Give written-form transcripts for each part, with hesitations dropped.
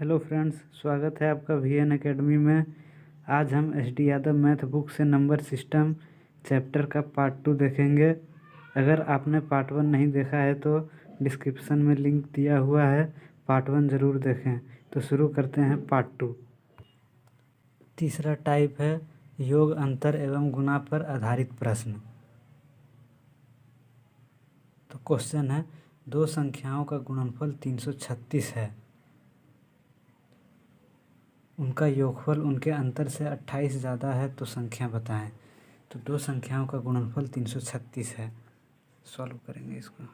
Hello friends, स्वागत है आपका VN एकेडमी में। आज हम SD यादव मैथ बुक से नंबर सिस्टम चैप्टर का पार्ट 2 देखेंगे। अगर आपने पार्ट 1 नहीं देखा है तो डिस्क्रिप्शन में लिंक दिया हुआ है, पार्ट 1 ज़रूर देखें। तो शुरू करते हैं पार्ट 2। तीसरा टाइप है योग, अंतर एवं गुणा पर आधारित प्रश्न। तो क्वेश्चन है, दो संख्याओं का गुणनफल 336 है, उनका योगफल उनके अंतर से 28 ज़्यादा है, तो संख्या बताएं। तो दो संख्याओं का गुणनफल 336 है। सॉल्व करेंगे इसको।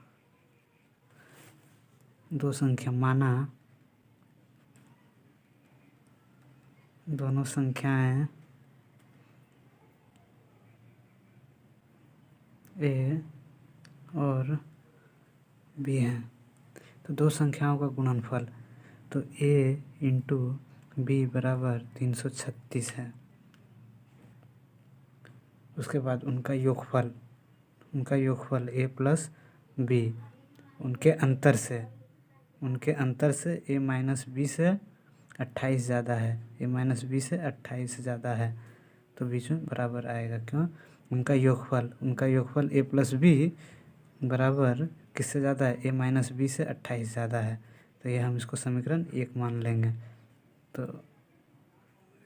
दो संख्या माना दोनों संख्याएं A और B हैं। तो दो संख्याओं का गुणनफल, तो A इंटू B बराबर 336 है। उसके बाद उनका योगफल A प्लस B उनके अंतर से A माइनस B से 28 ज़्यादा है। A माइनस B से 28 ज़्यादा है, तो बीच में बराबर आएगा। क्यों? उनका योगफल A प्लस B बराबर किससे ज़्यादा है? A माइनस B से 28 ज़्यादा है। तो ये हम इसको समीकरण 1 मान लेंगे। तो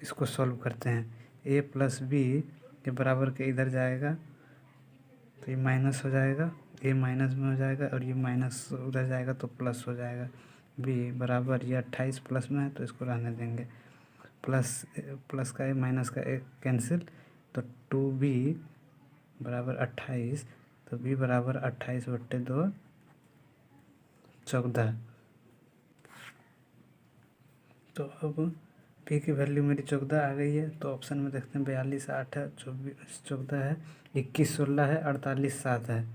इसको सॉल्व करते हैं। A प्लस B के बराबर के इधर जाएगा तो ये माइनस हो जाएगा, A माइनस में हो जाएगा, और ये माइनस उधर जाएगा तो प्लस हो जाएगा। B बराबर ये 28 प्लस में है तो इसको रहने देंगे। प्लस का A माइनस का A कैंसिल, तो 2B बराबर 28। तो B बराबर 28/2 14। तो अब B की वैल्यू मेरी 14 आ गई है। तो ऑप्शन में देखते हैं 42 8 है, 24 14 है, 21 16 है, 48 7 है।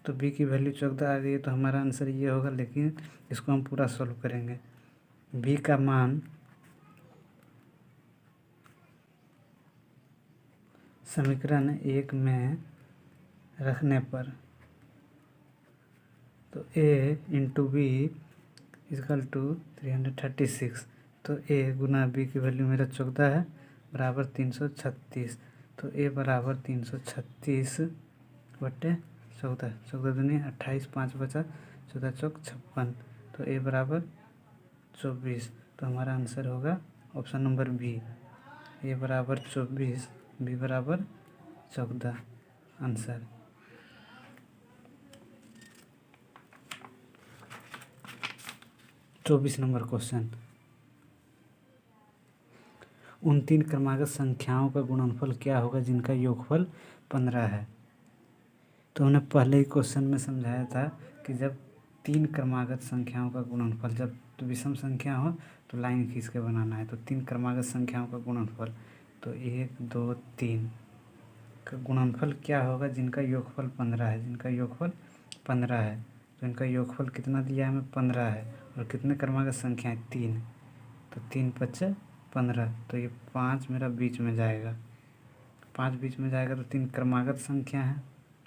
तो B की वैल्यू 14 आ गई है, तो हमारा आंसर ये होगा। लेकिन इसको हम पूरा सॉल्व करेंगे। B का मान समीकरण 1 में रखने पर, तो A into B is equal to 336। तो A गुना B की वैल्यू मेरा 14 है बराबर 336। तो A बराबर 336/14। 14 दूनी 28, 5 बचा, 14 चौक 56। तो A बराबर 24। तो हमारा आंसर होगा ऑप्शन नंबर B। A बराबर 24, B बराबर 14 आंसर। चौबीस नंबर क्वेश्चन, उन तीन क्रमागत संख्याओं का गुणनफल क्या होगा जिनका योगफल 15 है। तो हमने पहले ही क्वेश्चन में समझाया था कि जब तीन क्रमागत संख्याओं का गुणनफल, जब तो विषम संख्या हो तो लाइन खींच के बनाना है। तो तीन क्रमागत संख्याओं का गुणनफल, तो 1 2 3 का गुणनफल क्या होगा जिनका योगफल 15 है। जिनका योगफल 15 है, तो इनका योगफल कितना दिया है हमें? 15 है। और कितने क्रमागत संख्या है? 3। तो 3 5 15। तो ये 5 मेरा बीच में जाएगा। 5 बीच में जाएगा तो 3 क्रमागत संख्या है,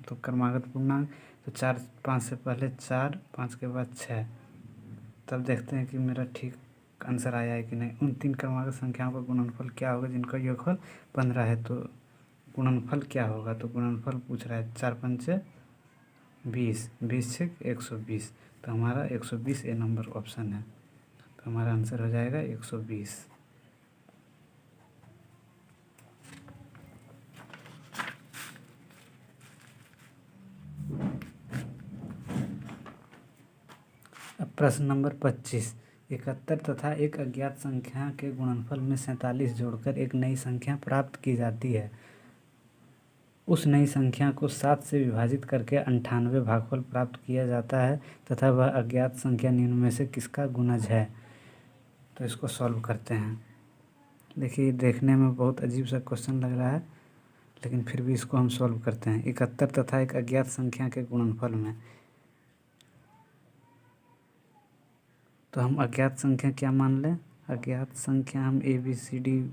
तो क्रमागत पूर्णांक। तो 4 5 से पहले 4, 5 के बाद 6। तब देखते हैं कि मेरा ठीक आंसर आया है कि नहीं। उन तीन क्रमागत संख्याओं का गुणनफल क्या होगा जिनका योगफल 15 है। तो गुणनफल क्या होगा? तो गुणनफल पूछ रहा है। 4 पंचे 20, 20 छक 120। तो हमारा 120 ए नंबर ऑप्शन है। तो हमारा आंसर हो जाएगा 120। अब प्रश्न नंबर 25, 71 तथा एक अज्ञात संख्या के गुणनफल में 47 जोड़कर एक नई संख्या प्राप्त की जाती है। उस नई संख्या को 7 से विभाजित करके 98 भागफल प्राप्त किया जाता है तथा वह अज्ञात संख्या निम्न में से किसका गुणज है। तो इसको सॉल्व करते हैं। देखिए, देखने में बहुत अजीब सा क्वेश्चन लग रहा है, लेकिन फिर भी इसको हम सॉल्व करते हैं। 71 तथा एक अज्ञात संख्या के गुणनफल में, तो हम अज्ञात संख्या क्या मान लें? अज्ञात संख्या हम ABCD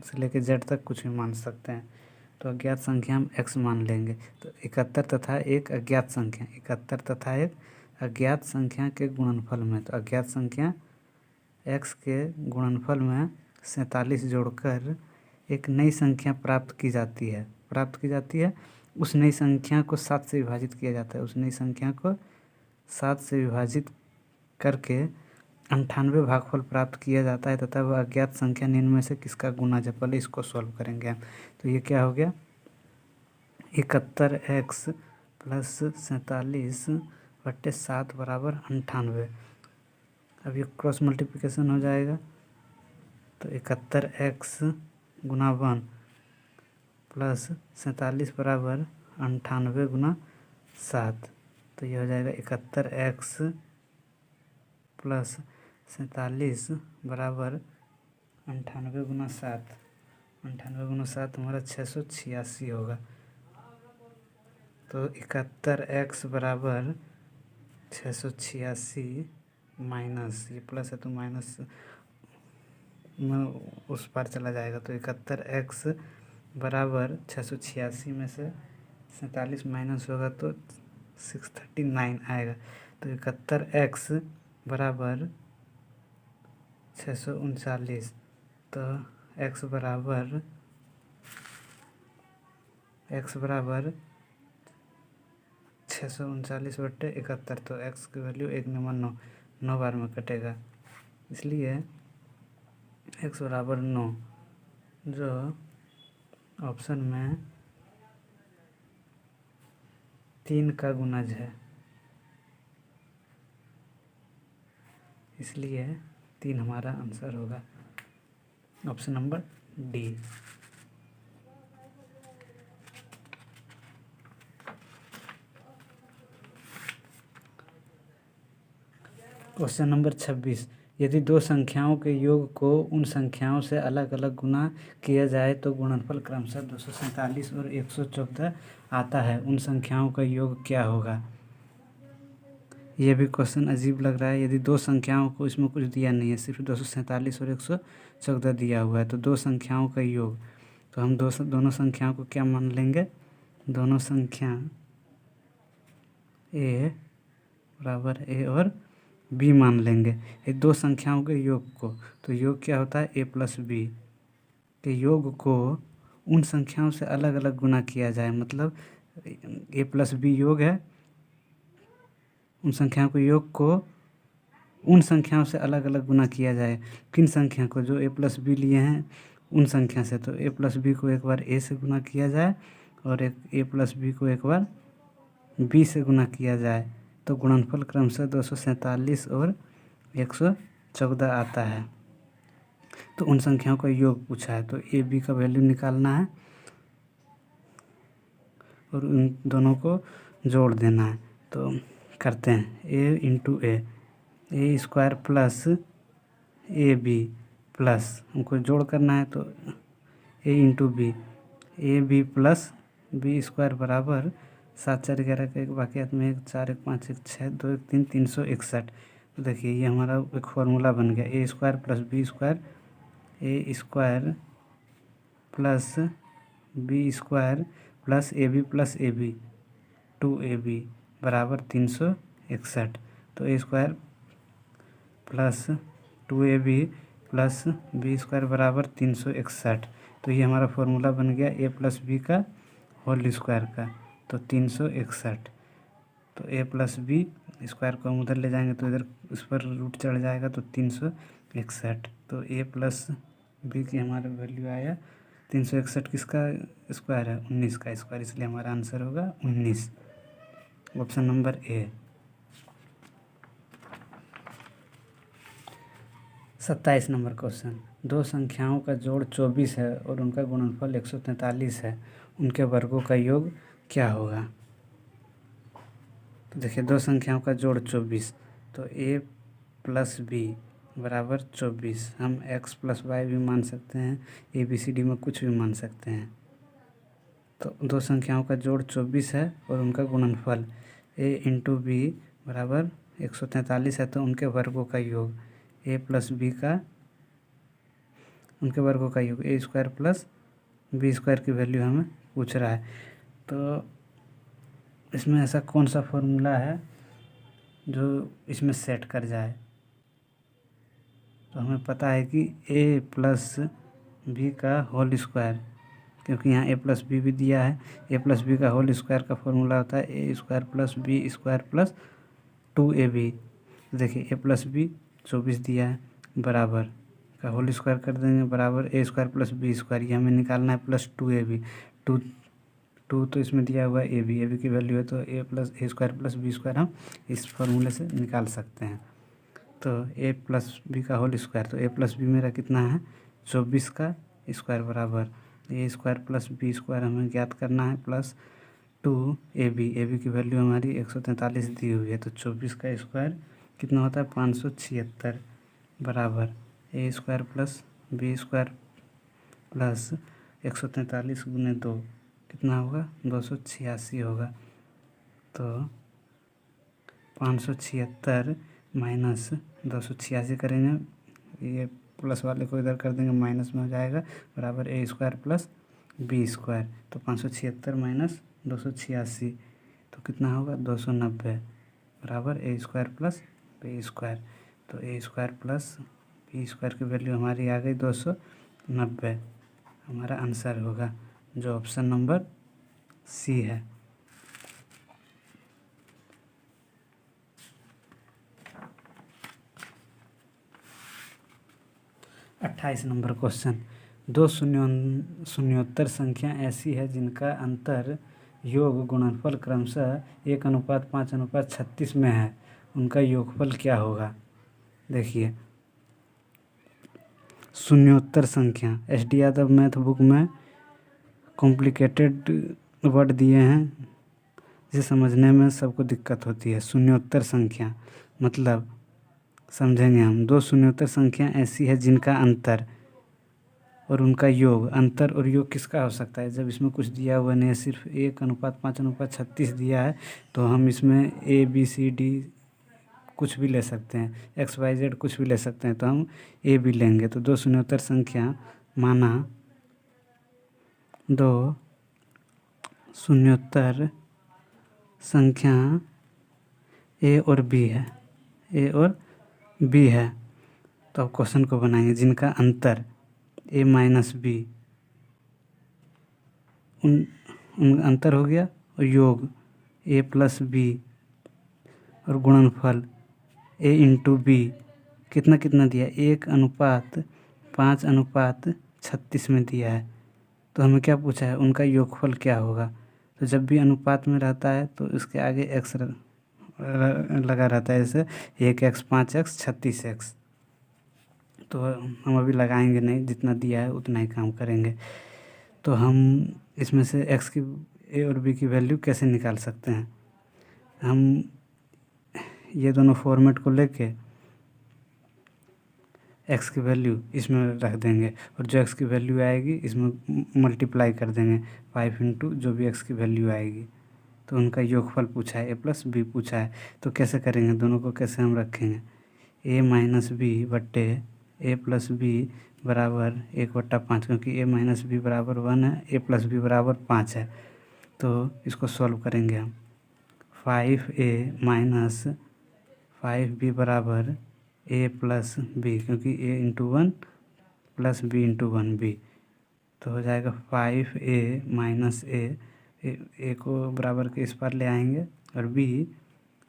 से लेकर Z तक कुछ भी मान सकते हैं। तो अज्ञात संख्या हम x मान लेंगे। तो 71 तथा एक अज्ञात संख्या के गुणनफल में, तो अज्ञात संख्या x के गुणनफल में 47 जोड़कर एक नई संख्या प्राप्त की जाती है। उस नई संख्या को 7 से विभाजित किया जाता है। उस नई संख्या को 7 से विभाजित करके 98 भागफल प्राप्त किया जाता है तथा वह अज्ञात संख्या निम्न में से किसका गुणज है। पहले इसको सॉल्व करेंगे हम। तो ये क्या हो गया, 71x प्लस 47/7 बराबर 98। अब ये क्रॉस मल्टीप्लिकेशन हो जाएगा तो 71x गुना 1 प्लस 47 बराबर 98 गुना 7। तो ये हो जाएगा 71x प्लस 47 बराबर 98 गुना 7। 98 गुना 7 हमारा 686 होगा। तो 71x बराबर 686 माइनस, ये प्लस है तो माइनस में उस पार चला जाएगा। तो 71x बराबर 686 में से 47 माइनस होगा तो 639 आएगा। तो 71x बराबर 639। तो x बराबर 639/71। तो x की वैल्यू 1 नंबर 9 बार में कटेगा, इसलिए x बराबर 9, जो ऑप्शन में 3 का गुणज है, इसलिए 3 हमारा आंसर होगा, option number D. Question number 26, यदि दो संख्याओं के योग को उन संख्याओं से अलग अलग गुना किया जाए तो गुणनफल क्रमशः 247 और 114 आता है। उन संख्याओं का योग क्या होगा। ये भी क्वेश्चन अजीब लग रहा है। यदि दो संख्याओं को, इसमें कुछ दिया नहीं है, सिर्फ 247 और 114 दिया हुआ है। तो दो संख्याओं का योग, तो हम दोनों संख्याओं को क्या मान लेंगे, दोनों संख्या a बराबर a और b मान लेंगे। ये दो संख्याओं के योग को, तो योग क्या होता है, a प्लस b के योग को उन संख्याओं से अलग अलग गुना किया जाए। मतलब a प्लस b योग है, उन संख्याओं के योग को उन संख्याओं से अलग अलग गुना किया जाए। किन संख्या को, जो a प्लस बी लिए हैं उन संख्या से। तो a प्लस बी को एक बार a से गुना किया जाए और एक a प्लस बी को एक बार b से गुना किया जाए, तो गुणनफल क्रमशः 247 और 114 आता है। तो उन संख्याओं का योग पूछा है, तो a b का वैल्यू निकालना है और उन दोनों को जोड़ देना है। तो करते हैं, a into a square plus A B plus, हमको जोड़ करना है तो a into B plus B square बराबर 7 4 11 का 1 बाकी हाथ में 1 4 1 5 1 6 2 1 3 361। तो देखिए ये हमारा एक फॉर्मूला बन गया, a square plus B square, a square plus B square plus A B plus A B 2ab बराबर 361। तो a स्क्वायर प्लस 2ab प्लस बी स्क्वायर बराबर 361। तो ये हमारा फॉर्मूला बन गया a प्लस बी का होल स्क्वायर का, तो 361। तो a प्लस बी स्क्वायर को हम उधर ले जाएंगे तो इधर उस पर रूट चढ़ जाएगा, तो 361। तो a प्लस बी की हमारा वैल्यू आया 361। किसका स्क्वायर है, 19 का स्क्वायर, इसलिए हमारा आंसर होगा 19, option number A. 27 number question, दो संख्याओं का जोड़ 24 है और उनका गुणनफल 143 है, उनके वर्गों का योग क्या होगा। तो देखिए दो संख्याओं का जोड़ 24, तो a प्लस बी बराबर 24, हम x प्लस वाई भी मान सकते हैं, ए बी सी डी में कुछ भी मान सकते हैं। तो दो संख्याओं का जोड़ 24 है और उनका गुणनफल a इंटू बी बराबर 143 है, तो उनके वर्गों का योग a प्लस बी का, उनके वर्गों का योग a square plus B square की वैल्यू हमें पूछ रहा है। तो इसमें ऐसा कौन सा फॉर्मूला है जो इसमें सेट कर जाए। तो हमें पता है कि ए प्लस बी का होल स्क्वायर, क्योंकि यहाँ ए प्लस बी भी दिया है। ए प्लस बी का होल स्क्वायर का फॉर्मूला होता है a square plus B square plus 2ab। देखिए ए प्लस बी 24 दिया है, बराबर का होल स्क्वायर कर देंगे, बराबर a square plus B square, ये हमें निकालना है प्लस 2ab। टू तो इसमें दिया हुआ है ए बी की वैल्यू है, तो ए प्लस ए स्क्वायर प्लस बी स्क्वायर हम इस फॉर्मूले से निकाल सकते हैं। तो ए प्लस बी का होल स्क्वायर, तो ए प्लस बी मेरा कितना है 24 का स्क्वायर, बराबर a square plus B square हमें ज्ञात करना है प्लस 2ab की वैल्यू हमारी 143 दी हुई है। तो 24 का स्क्वायर कितना होता है 576, बराबर a square plus B square plus 143 गुने 2 कितना होगा 286 होगा। तो 576 माइनस 286 करेंगे, ये प्लस वाले को इधर कर देंगे माइनस में हो जाएगा, बराबर a square plus B square. तो 576 माइनस 286 तो कितना होगा 290, बराबर a square plus B square. तो ए स्क्वायर प्लस बी स्क्वायर की वैल्यू हमारी आ गई 290, हमारा आंसर होगा जो ऑप्शन नंबर सी है। 28 नंबर क्वेश्चन, दो शून्योत्तर संख्या ऐसी है जिनका अंतर योग गुणनफल क्रमशः 1:5:36 में है, उनका योगफल क्या होगा। देखिए शून्योत्तर संख्या, एस.डी. यादव मैथ बुक में कॉम्प्लिकेटेड वर्ड दिए हैं, जिसे समझने में सबको दिक्कत होती है। शून्योत्तर संख्या मतलब समझेंगे हम, दो शून्योत्तर संख्या ऐसी है जिनका अंतर और उनका योग, अंतर और योग किसका हो सकता है जब इसमें कुछ दिया हुआ नहीं है, सिर्फ 1:5:36 दिया है, तो हम इसमें ए बी सी डी कुछ भी ले सकते हैं, एक्स वाई जेड कुछ भी ले सकते हैं, तो हम ए भी लेंगे। तो दो शून्योत्तर संख्या माना, दो शून्योत्तर संख्या ए और बी है, ए और बी है। तो अब क्वेश्चन को बनाएंगे, जिनका अंतर ए माइनस बी, उन अंतर हो गया, और योग ए प्लस बी, और गुणनफल ए इंटू बी कितना कितना दिया 1:5:36 में दिया है। तो हमें क्या पूछा है, उनका योगफल क्या होगा। तो जब भी अनुपात में रहता है तो इसके आगे एक्स लगा रहता है, जैसे 1x 5x 36x। तो हम अभी लगाएंगे नहीं, जितना दिया है उतना ही काम करेंगे। तो हम इसमें से x की ए और बी की वैल्यू कैसे निकाल सकते हैं, हम ये दोनों फॉर्मेट को लेके x की वैल्यू इसमें रख देंगे, और जो x की वैल्यू आएगी इसमें मल्टीप्लाई कर देंगे 5 इंटू जो भी x की वैल्यू आएगी। तो उनका योगफल पूछा है, ए प्लस बी पूछा है। तो कैसे करेंगे, दोनों को कैसे हम रखेंगे, ए माइनस बी बट्टे ए प्लस बी बराबर 1/5, क्योंकि ए माइनस बी बराबर 1 है, ए प्लस बी बराबर 5 है। तो इसको सॉल्व करेंगे हम, 5a माइनस 5b बराबर ए प्लस बी, क्योंकि a into 1 plus b into 1b। तो हो जाएगा 5a माइनस ए को बराबर के इस पार ले आएंगे, और बी,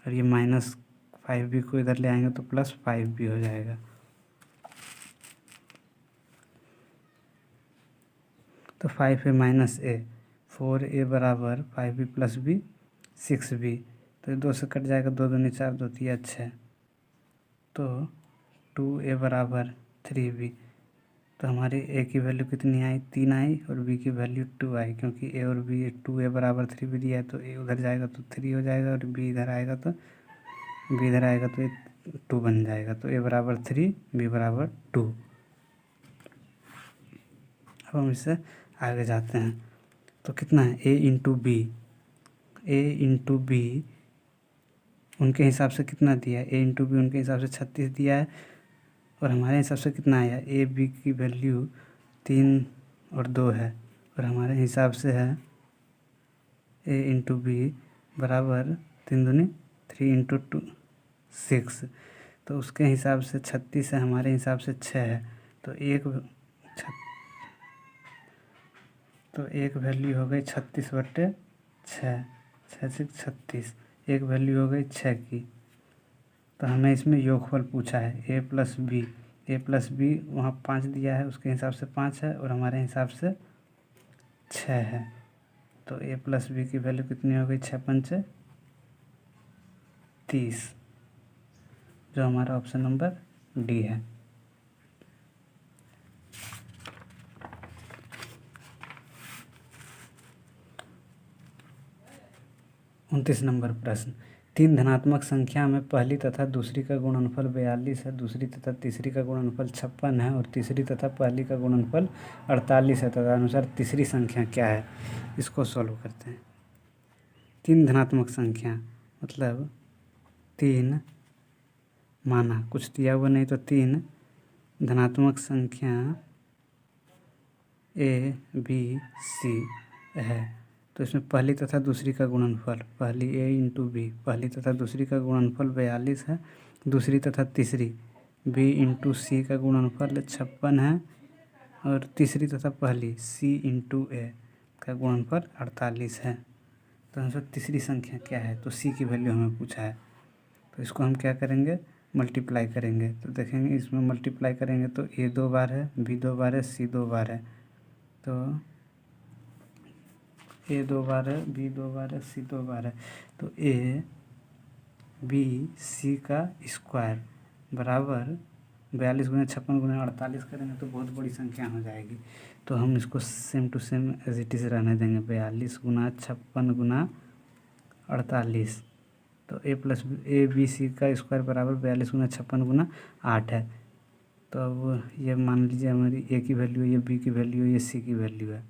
और ये माइनस 5b को इधर ले आएंगे तो प्लस 5b हो जाएगा। तो 5a माइनस ए, 4a बराबर 5b प्लस बी 6b। तो ये 2 से कट जाएगा, 2 दूनी 4, 2 तिया 6। तो 2a बराबर 3b। तो हमारी ए की वैल्यू कितनी आई 3 आई, और बी की वैल्यू 2 आई, क्योंकि ए और बी 2a बराबर 3b दिया है, तो ए उधर जाएगा तो 3 हो जाएगा, और बी इधर आएगा तो ये 2 बन जाएगा। तो ए बराबर 3, बी बराबर 2। अब हम इससे आगे जाते हैं, तो कितना है ए इंटू बी उनके हिसाब से कितना दिया है, ए इंटू बी उनके हिसाब से 36 दिया है, और हमारे हिसाब से कितना आया, ए बी की वैल्यू 3 और 2 है, और हमारे हिसाब से है ए इंटू बी बराबर 3 दूनी 3 इंटू 2 6। तो उसके हिसाब से 36 है, हमारे हिसाब से 6 है। तो एक वैल्यू हो गई 36/6, 6×6 = 36। एक वैल्यू हो गई 6 की। तो हमें इसमें योगफल पूछा है a+b वहाँ 5 दिया है, उसके हिसाब से 5 है और हमारे हिसाब से 6 है। तो a+b की वैल्यू कितनी हो गई? 6×5 = 30, जो हमारा ऑप्शन नंबर डी है। उनतीस नंबर प्रश्न, 3 धनात्मक संख्या में पहली तथा दूसरी का गुणनफल 42 है, दूसरी तथा तीसरी का गुणनफल 56 है और तीसरी तथा पहली का गुणनफल 48 है, तदनुसार तीसरी संख्या क्या है? इसको सॉल्व करते हैं। 3 धनात्मक संख्या मतलब 3 माना, कुछ दिया हुआ नहीं, तो 3 धनात्मक संख्या a b c है। तो इसमें पहली तथा दूसरी का गुणनफल, पहली a × b, पहली तथा दूसरी का गुणनफल 42 है, दूसरी तथा तीसरी b × c का गुणनफल 56 है और तीसरी तथा पहली c × a का गुणनफल 48 है। तो हमसे तीसरी संख्या क्या है? तो c की वैल्यू हमें पूछा है। तो इसको हम क्या करेंगे? मल्टीप्लाई करेंगे। तो देखेंगे इसमें मल्टीप्लाई करेंगे तो a 2 बार है, b 2 बार है, c 2 बार है। तो a 2 बार है, b 2 बार है, c 2 बार है। तो a b c का स्क्वायर बराबर 42 × 56 × 48 करेंगे तो बहुत बड़ी संख्या हो जाएगी। तो हम इसको same to same as it is रहने देंगे, 42 × 56 × 48। तो a b c का स्क्वायर बराबर 42 × 56 × 8 है। तो अब ये मान लीजिए हमारी a की वैल्यू है, ये b की वैल्यू है, ये c की वैल्यू है,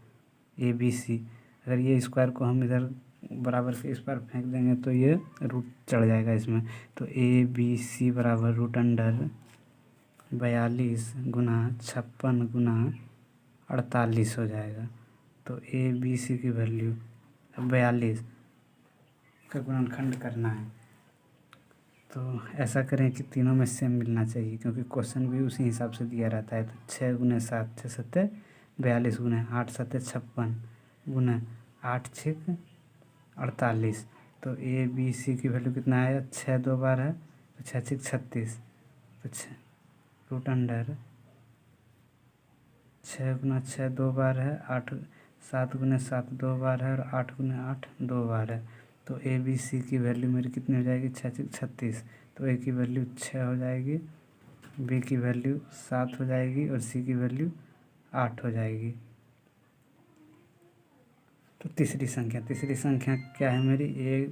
a b c। अगर ये स्क्वायर को हम इधर बराबर के इस पर फेंक देंगे तो ये रूट चढ़ जाएगा इसमें। तो a b c बराबर √42 × 56 × 48 हो जाएगा। तो a b c की वैल्यू 42 का गुणनखंड करना है। तो ऐसा करें कि तीनों में सेम मिलना चाहिए, क्योंकि क्वेश्चन भी उसी हिसाब से दिया रहता है। तो 6 × 7 = 6 × 7 = 42 × 8 = 7 = 56 × 8 = 48। तो a b c की वैल्यू कितना आया? 6 2 बार है तो 6 × 6 = 36। तो 6 × 6 2 बार है, 7 × 7 2 बार है और 8 × 8 2 बार है। तो a b c की वैल्यू मेरी कितनी हो जाएगी? 6 × 6 = 36। तो a की वैल्यू 6 हो जाएगी, b की वैल्यू 7 हो जाएगी और c की वैल्यू 8 हो जाएगी। तो तीसरी संख्या क्या है मेरी? a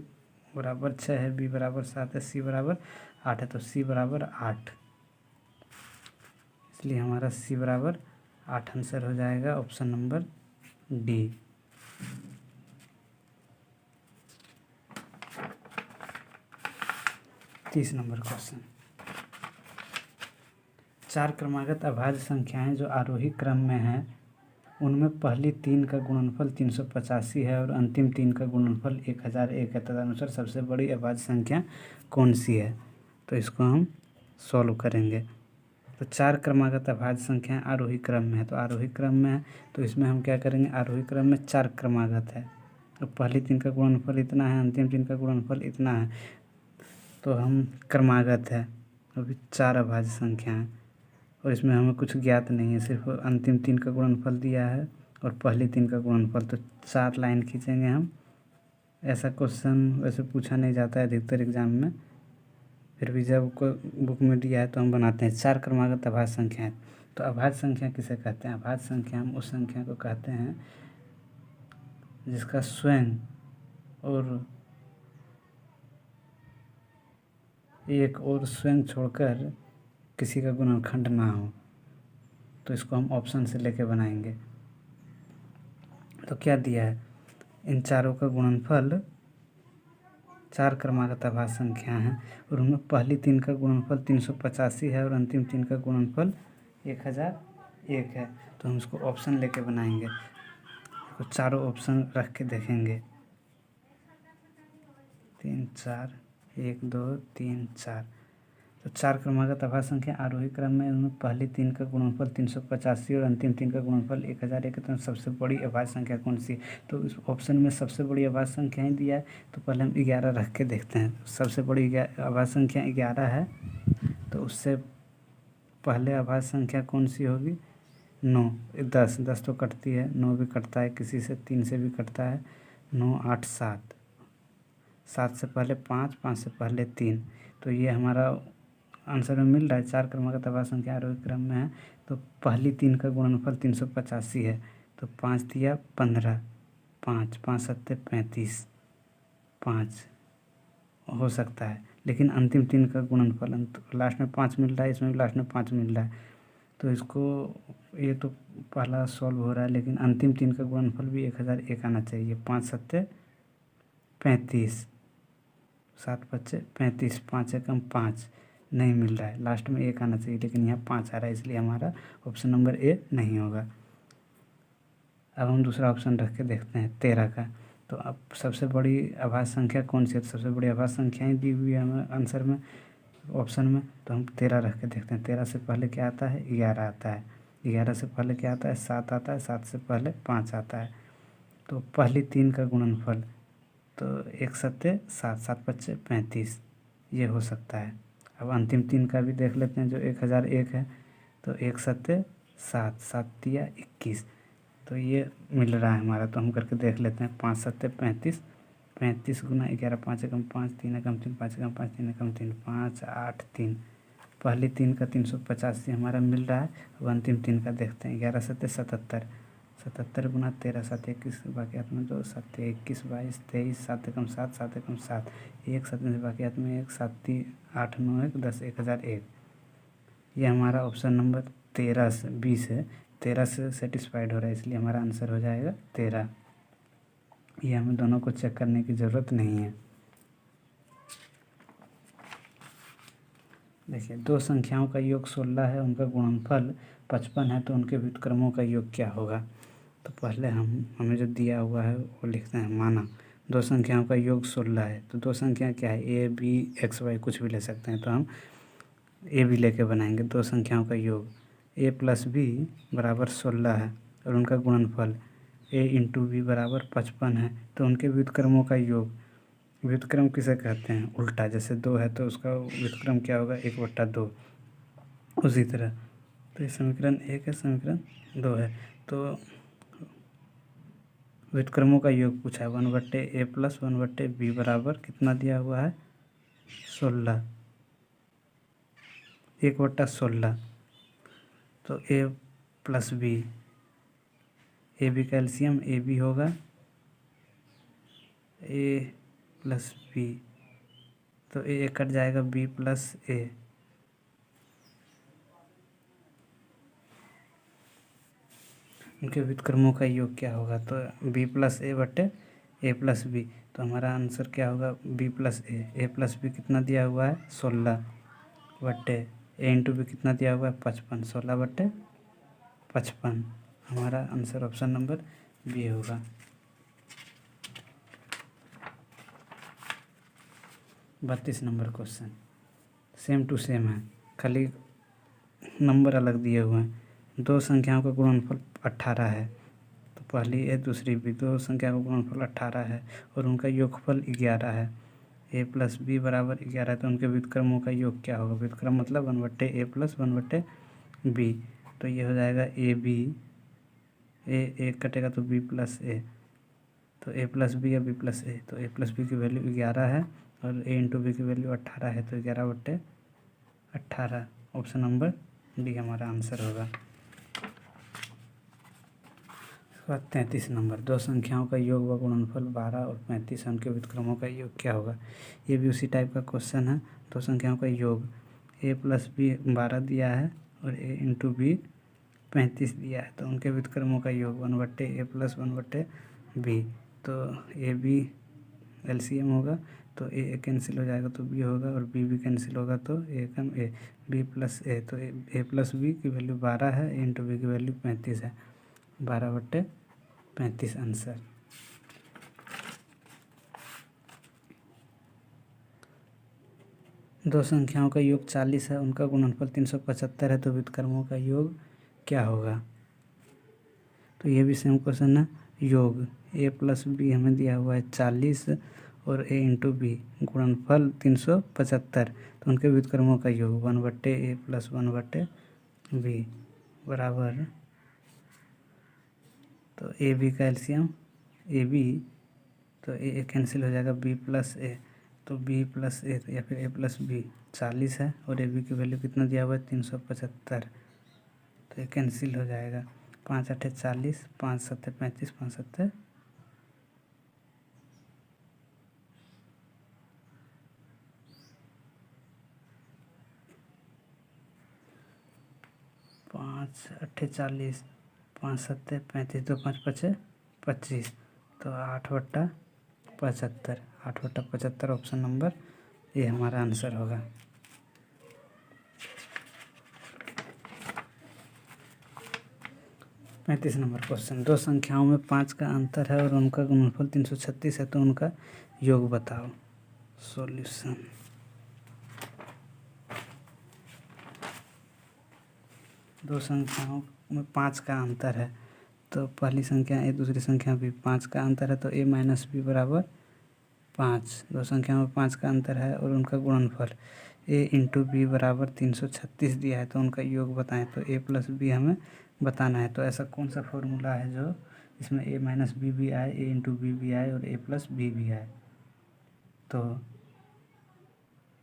बराबर 6 है, b बराबर 7 है, c बराबर 8 है। तो c बराबर 8, इसलिए हमारा c बराबर 8 आंसर हो जाएगा, option number D. 30 number question, 4 क्रमागत अभाज्य संख्याएं जो आरोही क्रम में हैं उनमें पहली 3 का गुणनफल 385 है और अंतिम 3 का गुणनफल 1001 है, तदनुसार सबसे बड़ी अभाज्य संख्या कौन सी है? तो इसको हम सॉल्व करेंगे। तो 4 क्रमागत अभाज्य संख्याएं आरोही क्रम में है, तो आरोही क्रम में है तो इसमें हम क्या करेंगे? आरोही क्रम में 4 क्रमागत है, तो पहली 3 का गुणनफल इतना है, अंतिम 3 का गुणनफल इतना है, तो हम क्रमागत है। अभी 4 अभाज्य संख्या है और इसमें हमें कुछ ज्ञात नहीं है, सिर्फ अंतिम 3 का गुणनफल दिया है और पहली 3 का गुणनफल। तो 4 लाइन खींचेंगे हम। ऐसा क्वेश्चन वैसे पूछा नहीं जाता है अधिकतर एग्जाम में, फिर भी जब कोई बुक में दिया है तो हम बनाते हैं। 4 क्रमागत अभाज्य संख्या है। तो अभाज्य संख्या किसे कहते हैं? अभाज्य संख्या हम उस संख्या को कहते हैं जिसका स्वयं और एक और स्वयं छोड़कर किसी का गुणनखंड ना हो। तो इसको हम ऑप्शन से लेके बनाएंगे। तो क्या दिया है? इन चारों का गुणनफल 4 क्रमागत अभाज्य संख्या है और उनमें पहली 3 का गुणनफल 385 है और अंतिम 3 का गुणनफल 1001 है। तो हम इसको ऑप्शन लेके बनाएंगे, तो चारों ऑप्शन रख के देखेंगे। 3 4 1 2 3 4। तो 4 क्रमागत अभाज्य संख्या आरोही क्रम में उनमें पहली 3 का गुणनफल 385 और अंतिम 3 का गुणनफल 1001 है। तो सबसे बड़ी अभाज्य संख्या कौन सी? तो इस ऑप्शन में सबसे बड़ी अभाज्य संख्या ही दिया है, तो पहले हम 11 रख के देखते हैं। सबसे बड़ी अभाज्य संख्या 11 है, तो उससे पहले अभाज्य संख्या कौन सी होगी? 9। 10 तो कटती है, 9 भी कटता है, किसी से 3 से भी कटता है। 9 8 7, 7 से पहले 5, 5 से पहले 3। तो ये हमारा आंसर में मिल रहा है। 4 क्रमागत अभाज्य संख्या आरोही क्रम में है, तो पहली 3 का गुणनफल 385 है, तो 5 दिया 15, 5 5 7 35, 5 हो सकता है। लेकिन अंतिम 3 का गुणनफल लास्ट में 5 मिल रहा है, इसमें भी लास्ट में 5 मिल रहा है, तो इसको ये तो पहला सॉल्व हो रहा है, लेकिन अंतिम 3 का गुणनफल भी 1001 आना चाहिए। 5 7 35, 7 5 35, 5 एकम 5 नहीं मिल रहा है, लास्ट में 1 आना चाहिए, लेकिन यहाँ 5 आ रहा है, इसलिए हमारा ऑप्शन नंबर ए नहीं होगा। अब हम दूसरा ऑप्शन रख के देखते हैं 13 का। तो अब सबसे बड़ी अभाज्य संख्या कौन सी है? तो सबसे बड़ी अभाज्य संख्याएँ दी हुई है हमें आंसर में, ऑप्शन में, तो हम 13 रख के देखते हैं। 13 से पहले क्या आता है? 11 आता है। 11 से पहले क्या आता है? 7 आता है। 7 से पहले 5 आता है। तो पहली 3 का गुणनफल, तो 1 7 7, 7 5 35, ये हो सकता है। अब अंतिम 3 का भी देख लेते हैं, जो 1001 है, तो 1 7 7, 7 दिया 21, तो ये मिल रहा है हमारा। तो हम करके देख लेते हैं। 5 7 35, 35 गुना 11, 5 एकम 5, 3 एकम 3, 5 एकम 5, 3 एकम 3, 5 8 3। पहली 3 का 385 हमारा मिल रहा है। अब अंतिम 3 का देखते हैं। 11 7 77, 77 गुना 13, 7 21 बाकी में 2, 7 21 22 23, 7 एकम 7, 7 एकम 7, 1 7 में बाकी में 1, 7 3 8 9 1 10, 1001। ये हमारा ऑप्शन नंबर 13 से 20 है। 13 से सेटिस्फाइड हो रहा है, इसलिए हमारा आंसर हो जाएगा 13। ये हमें दोनों को चेक करने की ज़रूरत नहीं है। देखिए, दो संख्याओं का योग 16 है, उनका गुणनफल 55 है, तो उनके व्युत्क्रमों का योग क्या होगा? तो पहले हमें जो दिया हुआ है वो लिखते हैं। माना दो संख्याओं का योग 16 है, तो दो संख्या क्या है? ए बी एक्स वाई कुछ भी ले सकते हैं, तो हम ए बी लेके बनाएंगे। दो संख्याओं का योग ए प्लस बी बराबर 16 है, और उनका गुणनफल ए इंटू बी बराबर 55 है, तो उनके व्युत्क्रमों का योग, व्युत्क्रम किसे कहते हैं? उल्टा, जैसे 2 है तो उसका व्युत्क्रम क्या होगा? 1/2। उसी तरह तो ये समीकरण 1 है, समीकरण 2 है। तो व्युत्क्रमों का योग पूछा है। 1/a प्लस 1/b बराबर कितना दिया हुआ है? 16, 1/16। तो a plus B, A B का एलसीएम ए बी होगा, ए प्लस बी, तो ए कट जाएगा, बी प्लस ए, उनके व्युत्क्रमों का योग क्या होगा? तो बी प्लस ए बटे ए प्लस बी, तो हमारा आंसर क्या होगा? बी प्लस ए प्लस बी कितना दिया हुआ है? 16 बटे ए इंटू बी कितना दिया हुआ है? 55, 16 बटे 55। हमारा आंसर ऑप्शन नंबर बी होगा। 32 number question same to same है, खाली नंबर अलग दिए हुए हैं। दो संख्याओं का गुणनफल 18 है, तो पहली ए दूसरी बी, दो संख्या का गुणनफल 18 है और उनका योगफल 11 है। ए प्लस बी बराबर 11 है, तो उनके व्युत्क्रमों का योग क्या होगा? व्युत्क्रम मतलब 1/a प्लस 1/b, तो ये हो जाएगा ए बी, ए कटेगा तो बी प्लस ए, तो ए प्लस बी या बी प्लस ए, तो ए प्लस बी की वैल्यू 11 है और ए इंटू बी की वैल्यू 18 है, तो 11/18। ऑप्शन नंबर डी हमारा आंसर होगा। 33 नंबर, दो संख्याओं का योग व गुणनफल 12 और 35 है, उनके व्युत्क्रमों का योग क्या होगा? ये भी उसी टाइप का क्वेश्चन है। दो संख्याओं का योग, ए प्लस बी 12 दिया है और ए इंटू बी 35 दिया है, तो उनके व्युत्क्रमों का योग 1/a प्लस 1/b, तो ए बी एलसीएम होगा, तो ए कैंसिल हो जाएगा तो बी होगा, और बी भी कैंसिल होगा तो ए कम ए, बी प्लस ए, तो ए प्लस बी की वैल्यू 12 है, ए इंटू बी की वैल्यू 35 है, 12/35 आंसर। दो संख्याओं का योग 40 है, उनका गुणनफल 375 है, तो व्युत्क्रमों का योग क्या होगा। तो ये भी सेम क्वेश्चन है। योग a प्लस बी हमें दिया हुआ है 40 और a इंटू बी गुणनफल 375, तो उनके व्युत्क्रमों का योग 1/a प्लस 1/b बराबर, तो ए बी का एलसीएम ए बी, तो ए कैंसिल हो जाएगा, बी प्लस ए, तो बी प्लस ए या फिर ए प्लस बी 40 है और ए बी की वैल्यू कितना दिया हुआ है 375, तो ये कैंसिल हो जाएगा। 5 8 40, 5 7 35, 5 7 5 8 40, 5 7 35, 2 5 5 25, तो 8/75, 8/75 ऑप्शन नंबर ये हमारा आंसर होगा। 35 नंबर क्वेश्चन, दो संख्याओं में 5 का अंतर है और उनका गुणनफल 336 है, तो उनका योग बताओ। सॉल्यूशन, दो संख्याओं में 5 का अंतर है, तो पहली संख्या ए दूसरी संख्या बी, 5 का अंतर है तो a माइनस बी बराबर 5। दो संख्याओं में 5 का अंतर है और उनका गुणनफल a इंटू बी बराबर 336 दिया है, तो उनका योग बताएं। तो a प्लस बी हमें बताना है, तो ऐसा कौन सा फॉर्मूला है जो इसमें a माइनस बी भी आए, a इंटू बी भी आए और a प्लस बी भी आए। तो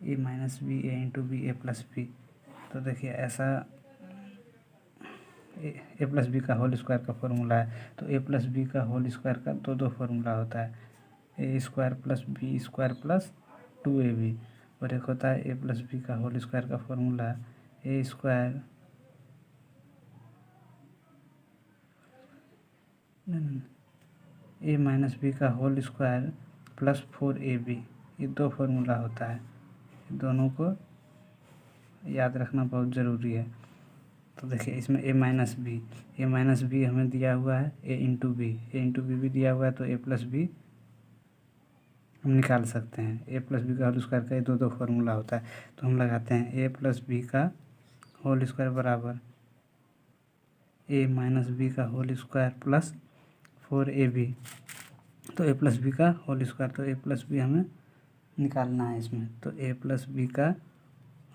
a minus b, a into b, a plus B, तो देखिए ऐसा ए प्लस बी का होल स्क्वायर का फॉर्मूला है, तो ए प्लस बी का होल स्क्वायर का दो फॉर्मूला होता है, a square plus B square plus 2ab, और एक होता है ए प्लस बी का होल स्क्वायर का formula a square a minus B का होल स्क्वायर प्लस 4ab, ये दो फॉर्मूला होता है, दोनों को याद रखना बहुत ज़रूरी है। तो देखिए इसमें ए माइनस बी हमें दिया हुआ है ए इंटू बी भी दिया हुआ है, तो ए प्लस बी हम निकाल सकते हैं। ए प्लस बी का होल स्क्वायर का ये दो फॉर्मूला होता है, तो हम लगाते हैं ए प्लस बी का होल स्क्वायर बराबर ए माइनस बी का होल स्क्वायर प्लस 4ab, तो ए प्लस बी का होल स्क्वायर, तो ए प्लस बी हमें निकालना है इसमें, तो ए प्लस बी का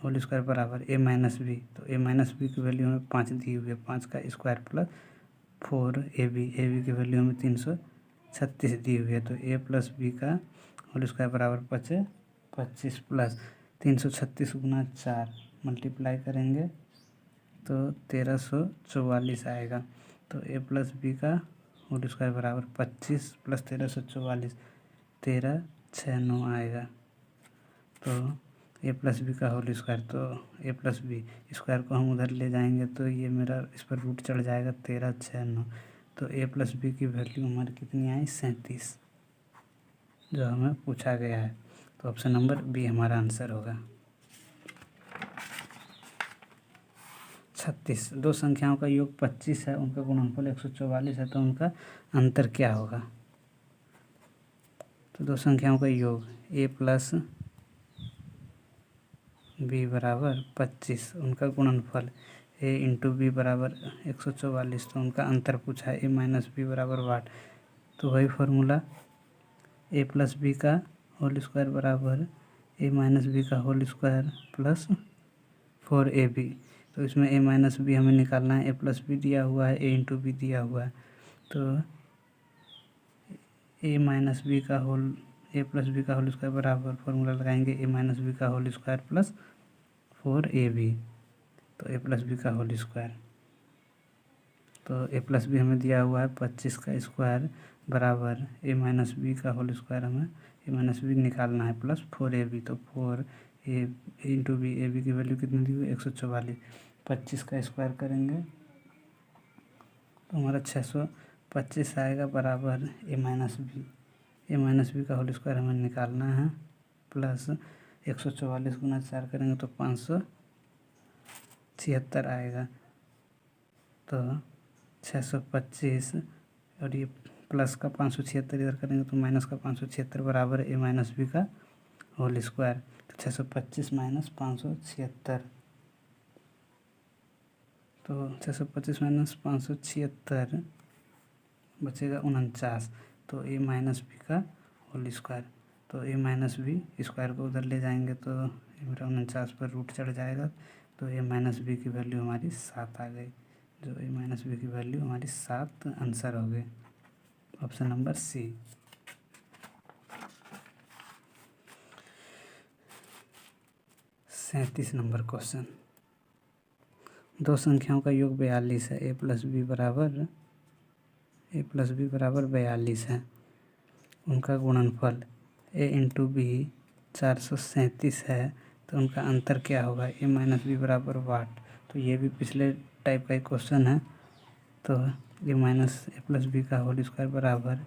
होल स्क्वायर बराबर ए माइनस बी, तो ए माइनस बी की वैल्यू हमें 5 दी हुई है, 5 का square plus 4ab, A B की वैल्यू हमें 336 दी हुई है, तो ए प्लस बी का होल स्क्वायर बराबर 25 प्लस 336 गुना 4 मल्टीप्लाई करेंगे तो 1344 आएगा। तो ए प्लस बी का होल स्क्वायर बराबर 25 प्लस 1344, 1369 आएगा। तो ए प्लस बी का होल स्क्वायर, तो ए प्लस बी स्क्वायर को हम उधर ले जाएंगे तो ये मेरा इस पर रूट चढ़ जाएगा 1369, तो ए प्लस बी की वैल्यू हमारी कितनी आई 37, जो हमें पूछा गया है। तो ऑप्शन नंबर बी हमारा आंसर होगा। 36, दो संख्याओं का योग 25 है, उनका गुणनफल 144 है, तो उनका अंतर क्या होगा। तो दो संख्याओं का योग ए प्लस बी बराबर 25, उनका गुणनफल ए इंटू बी बराबर 144, तो उनका अंतर पूछा है ए माइनस बी बराबर 8, तो वही फार्मूला ए प्लस बी का होल स्क्वायर बराबर ए माइनस बी का होल स्क्वायर प्लस 4ab, तो इसमें ए माइनस बी हमें निकालना है, ए प्लस बी दिया हुआ है, ए इंटू बी दिया हुआ है, तो ए माइनस बी का होल ए प्लस बी का होल स्क्वायर बराबर फॉर्मूला लगाएंगे ए माइनस बी का होल स्क्वायर प्लस 4ab, तो ए प्लस बी का होल स्क्वायर, तो ए प्लस बी हमें दिया हुआ है 25 का स्क्वायर बराबर ए माइनस बी का होल स्क्वायर, हमें ए माइनस बी निकालना है प्लस 4ab, तो 4 ए इंटू बी, ए बी की वैल्यू कितनी दी हुई 144, 25 का स्क्वायर करेंगे तो हमारा 625 आएगा बराबर ए माइनस बी का होल स्क्वायर हमें निकालना है प्लस 144 गुना 4 करेंगे तो 576 आएगा, तो 625 और ये प्लस का 576 इधर करेंगे तो माइनस का 576 बराबर ए माइनस बी का होल स्क्वायर, तो 625 माइनस 576, तो 625 माइनस 576 बचेगा 49। तो ए माइनस बी का होल स्क्वायर, तो ए माइनस बी स्क्वायर को उधर ले जाएंगे तो ये मेरा 49 पर रूट चढ़ जाएगा। तो ए माइनस बी की वैल्यू हमारी 7 आ गई। जो ए माइनस बी की वैल्यू हमारी 7 आंसर हो गए, option number C. 37 number question, दो संख्याओं का योग 42 है। ए प्लस बी बराबर 42 है। उनका गुणनफल ए इंटू बी 437 है, तो उनका अंतर क्या होगा? ए माइनस बी बराबर वाट। तो ये भी पिछले टाइप का एक क्वेश्चन है। तो A minus A plus B का होल स्क्वायर बराबर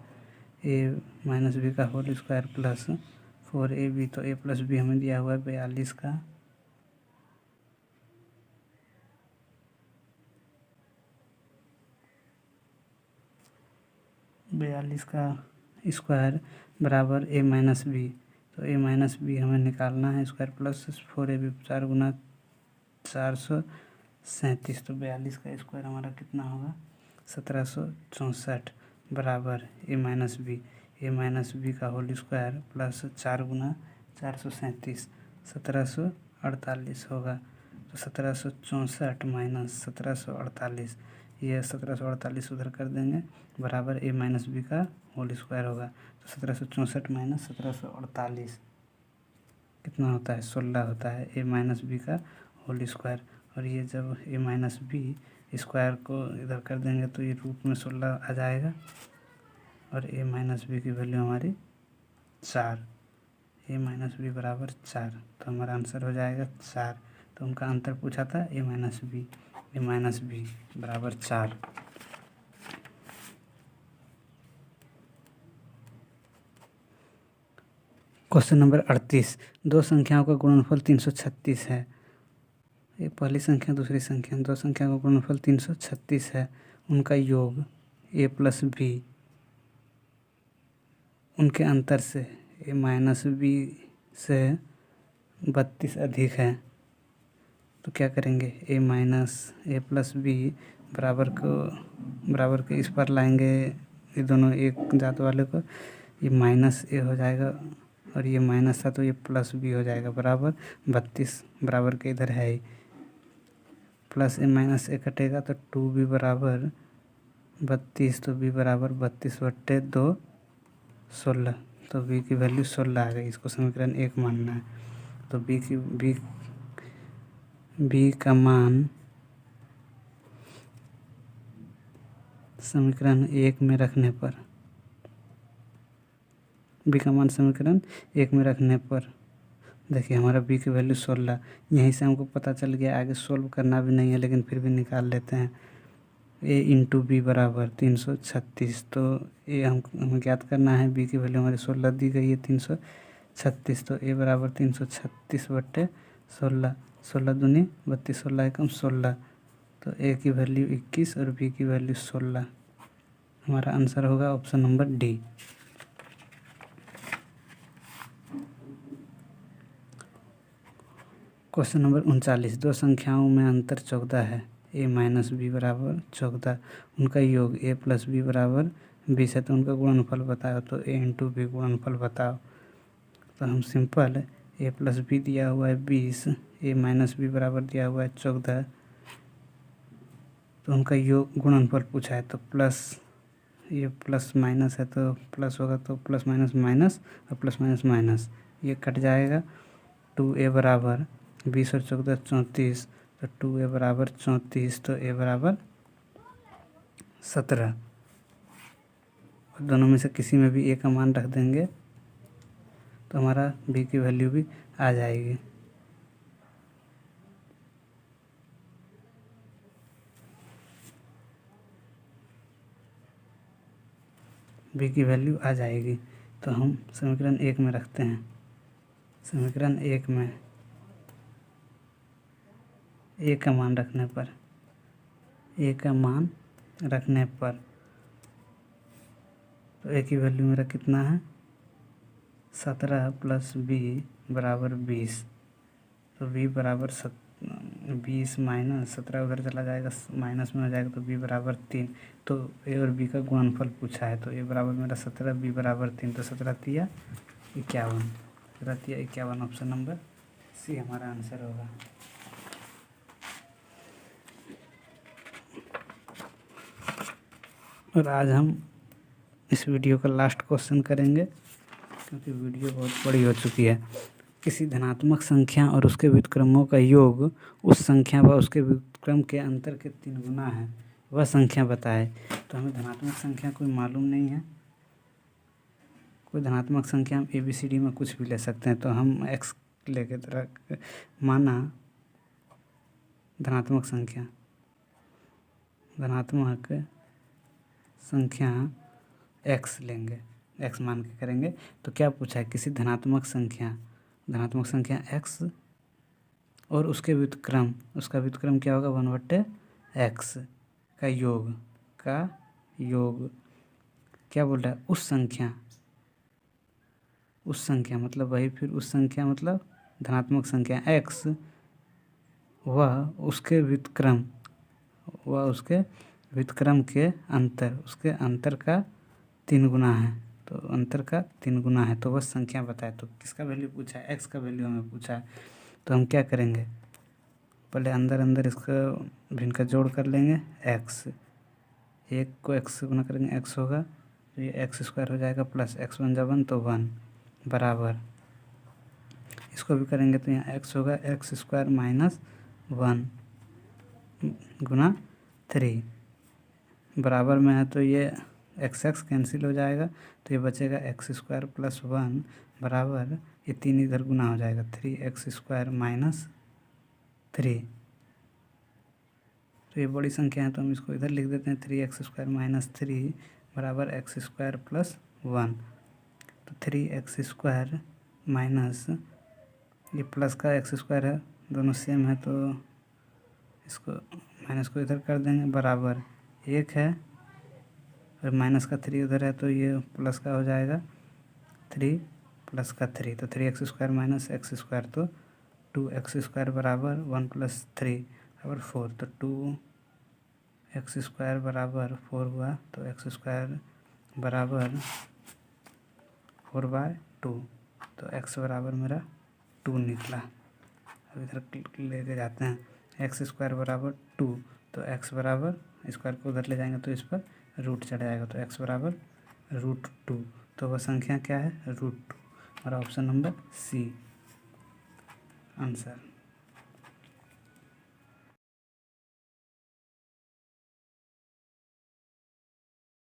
ए माइनस बी का होल स्क्वायर प्लस 4ab। तो ए प्लस बी हमें दिया हुआ है 42 का, स्क्वायर बराबर ए माइनस बी। तो ए माइनस बी हमें निकालना है स्क्वायर प्लस 4ab, 4 गुना 437। तो 42 का स्क्वायर हमारा कितना होगा? 1764 बराबर ए माइनस बी का होल स्क्वायर प्लस 4 गुना 437 1748 होगा। तो 1764 माइनस 1748, ये 1748 उधर कर देंगे बराबर ए माइनस बी का होल स्क्वायर होगा। तो 1764 माइनस 1748 कितना होता है? 16 होता है ए माइनस बी का होल स्क्वायर। और ये जब ए माइनस बी स्क्वायर को इधर कर देंगे तो ये रूट में 16 आ जाएगा और ए माइनस बी की वैल्यू हमारी 4, ए माइनस बी बराबर 4। तो हमारा आंसर हो जाएगा 4। तो उनका अंतर पूछा था ए माइनस बी बराबर 4। क्वेश्चन नंबर 38, दो संख्याओं का गुणनफल 336 है। ये पहली संख्या दूसरी संख्या, दो संख्या का गुणनफल 336 है। उनका योग ए प्लस बी, उनके अंतर से ए माइनस बी से 32 अधिक है। तो क्या करेंगे? ए माइनस ए प्लस बी बराबर के इस पर लाएंगे, ये दोनों एक जात वाले को, ये माइनस ए हो जाएगा और ये माइनस था तो ये प्लस बी हो जाएगा बराबर 32, बराबर के इधर है ही, प्लस ए माइनस ए कटेगा तो 2b बराबर 32। तो b बराबर 32/2 16। तो b की वैल्यू 16 आ गई। इसको समीकरण 1 मानना है। तो b का मान समीकरण 1 में रखने पर, b का मान समीकरण 1 में रखने पर देखिए हमारा b की वैल्यू 16, यहीं से हमको पता चल गया। आगे सोल्व करना भी नहीं है लेकिन फिर भी निकाल लेते हैं। a इंटू बी बराबर 336। तो ए हमें ज्ञात करना है, b की वैल्यू हमारी 16 दी गई है 336। तो a बराबर 336/16, 16 दूनी 32, 16 एकम 16। तो a की वैल्यू 21 और b की वैल्यू 16। हमारा आंसर होगा option number D. Question number 39, दो संख्याओं में अंतर 14 है। ए माइनस बी बराबर 14, उनका योग ए प्लस बी बराबर 20 है। तो उनका गुणनफल बताओ। तो ए इंटू बी गुणनफल बताओ। तो हम सिंपल, ए प्लस बी दिया हुआ है 20, ए माइनस बी बराबर दिया हुआ है 14। तो उनका योग गुणनफल पूछा है तो प्लस, ये प्लस माइनस है तो प्लस होगा, तो प्लस माइनस माइनस और प्लस माइनस माइनस ये कट जाएगा। 2a बराबर 20 और 14 34, तो 2a बराबर 34। तो a बराबर 17। और दोनों में से किसी में भी a का मान रख देंगे तो हमारा b की वैल्यू भी आ जाएगी। b की वैल्यू आ जाएगी। तो हम समीकरण 1 में रखते हैं। समीकरण 1 में a का मान रखने पर तो a की वैल्यू मेरा कितना है? 17 प्लस b बराबर 20, तो b बराबर 20 माइनस 17 उधर चला जाएगा, माइनस में हो जाएगा, तो b बराबर 3। तो a और b का गुणनफल पूछा है, तो a बराबर मेरा 17, b बराबर 3, तो 17 तिया 51, 17 तिया 51, ऑप्शन नंबर सी हमारा आंसर होगा। और आज हम इस वीडियो का लास्ट क्वेश्चन करेंगे, क्योंकि वीडियो बहुत बड़ी हो चुकी है। किसी धनात्मक संख्या और उसके व्युत्क्रमों का योग उस संख्या व उसके व्युत्क्रम के अंतर के 3 गुना है, वह संख्या बताए। तो हमें धनात्मक संख्या कोई मालूम नहीं है, कोई धनात्मक संख्या हम ABCD में कुछ भी ले सकते हैं। तो हम x लेके तरह माना धनात्मक संख्या x लेंगे, x मान के करेंगे। तो क्या पूछा है, किसी धनात्मक संख्या x और उसके व्युत्क्रम, उसका व्युत्क्रम क्या होगा 1/x का योग क्या बोल रहा है, उस संख्या मतलब वही, फिर उस संख्या मतलब धनात्मक संख्या x, वह उसके व्युत्क्रम के अंतर, उसके अंतर का 3 गुना है। तो अंतर का 3 गुना है, तो वह संख्या बताए। तो किसका वैल्यू पूछा है, x का वैल्यू हमें पूछा है। तो हम क्या करेंगे, पहले अंदर इसका भिन्न का जोड़ कर लेंगे, x, एक को x से गुना करेंगे x होगा, तो ये x² हो जाएगा, प्लस x 1 × 1 तो 1 बराबर, इसको भी करेंगे तो यहाँ x होगा x² - 1 गुना 3 बराबर में है, तो ये x कैंसिल हो जाएगा, तो ये बचेगा x² + 1 बराबर, ये 3 इधर गुना हो जाएगा, 3x² - 3। तो ये बड़ी संख्या है, तो हम इसको इधर लिख देते हैं, 3x² - 3 बराबर x² + 1। तो 3x² माइनस, ये प्लस का x² है, दोनों सेम है, तो इसको माइनस को इधर कर देंगे, बराबर 1 है, और माइनस का 3 उधर है, तो ये प्लस का हो जाएगा, 3 प्लस का 3, तो 3x² - x², तो 2x² बराबर 1 + 3 बराबर 4, तो 2x² बराबर 4 हुआ, तो x² बराबर 4/2, तो x बराबर मेरा 2 निकला। अब इधर लेके जाते हैं, x² बराबर 2, तो x बराबर, स्क्वायर को उधर ले जाएंगे तो इस पर रूट चढ़ जाएगा, तो x बराबर √2, तो वह संख्या क्या है, √2, और ऑप्शन नंबर सी आंसर।